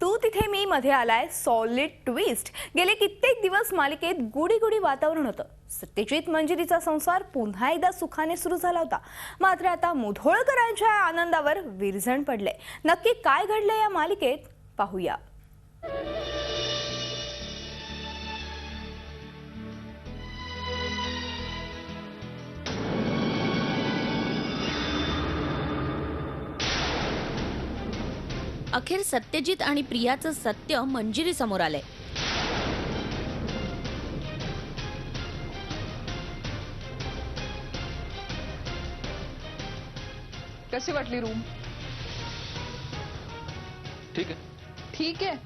तू तिथे मी मध्ये आलाय सॉलिड ट्विस्ट। गेले कित्येक दिवस मालिकेत गुडी गुडी वातावरण होतं। सत्यजित मंजिरीचा संसार पुन्हा एकदा सुखाने सुरू झाला होता। मात्र आता मुधोळकरांच्या आनंदावर विरजण पडले। नक्की काय घडले या मालिकेत पाहूया। अखेर सत्यजित आणि प्रियाचं सत्य मंजिरी समोर आलंय। कशी वाटली रूम? ठीक है। ठीक आहे,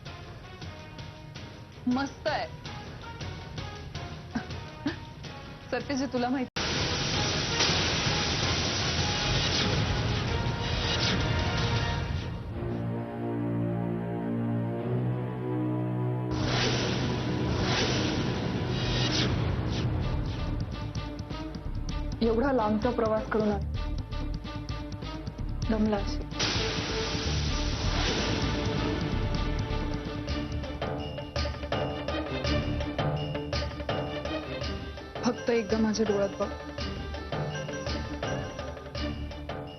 मस्त आहे। सत्यजित तुला माहिती एवढा लांबचा प्रवास करून दमला असेल। फक्त एकदा माझ्या डोळ्यात बघ,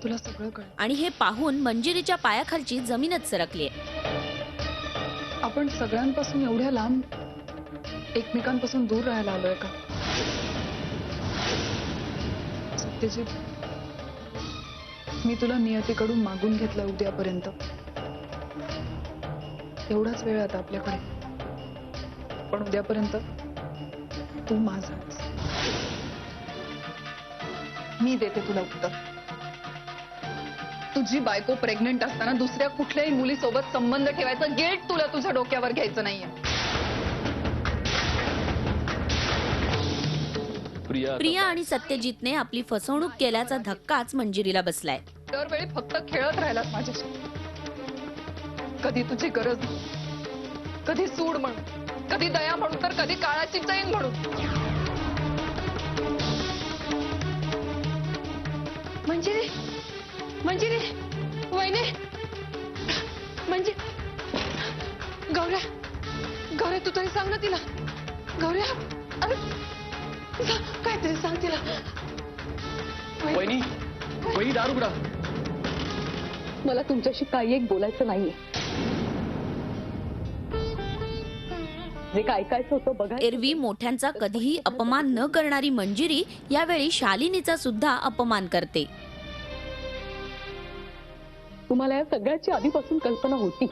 तुला सगळं कळेल। आणि हे पाहून मंजिरीच्या पायाखालची जमीनच सरकलीये। आपण सगळ्यांपासून एवढ्या लांब एकमेकांपासून दूर राहायला आलोय का? सत्यजित, मी तुला नियतीकडून मागून घेतलं उद्यापर्यंत। एवढाच वेळ आता आपल्याकडे, पण उद्यापर्यंत तू माझाच। मी देते तुला उत्तर। तुझी बायको प्रेग्नंट असताना दुसऱ्या कुठल्याही मुलीसोबत संबंध ठेवायचा गिल्ट तुला तुझ्या डोक्यावर घ्यायचं नाहीये। प्रिया आणि सत्यजितने आपली फसवणूक केल्याचा धक्काच मंजिरीला बसलाय। दरवेळी फक्त खेळत राहिलास माझ्याशी। कधी तुझी गरज, कधी सूड म्हणून, कधी दया म्हणून, तर कधी काळाची चैन म्हणून। मंजिरी, मंजिरी, वहिनी, गौऱ्या, गौऱ्या तू तरी सांग ना तिला। गौऱ्या, अरे काहीतरी सांग तिला। वहिनी, वहिनी दार उघडा। मला तुमच्याशी काही एक बोलायचं नाहीये। जे काय ऐकायचं होतं बघा। एरवी मोठ्यांचा कधीही अपमान न करणारी मंजिरी यावेळी शालिनीचा सुद्धा अपमान करते। तुम्हाला या सगळ्याची आधीपासून कल्पना होती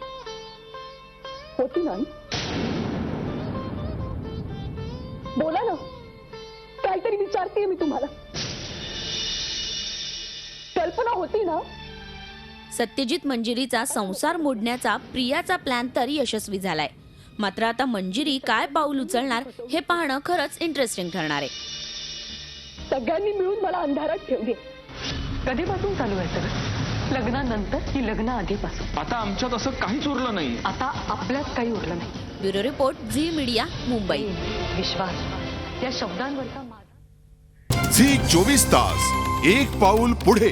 ना? बोला ना, काहीतरी विचारतेय मी तुम्हाला। कल्पना होती ना? सत्यजित मंजिरीचा संसार मोडण्याचा प्रियाचा प्लॅन तर यशस्वी झालाय। मात्र आता मंजिरी काय पाऊल उचलणार हे पाहणं खरंच इंटरेस्टिंग ठरणार आहे। सगळ्यांनी मिळून मला अंधारात ठेवले। कधीपासून चालू आहे सगळं? लग्नानंतर की लग्न आधीपासून? आता आमच्यात असं काहीच उरलं नाही। आता आपल्यात काही उरलं नाही। Bureau report, Zee Media, Mumbai. विश्वास या शब्दांवरचा माझा झी 24 तास, एक पाऊल पुढे।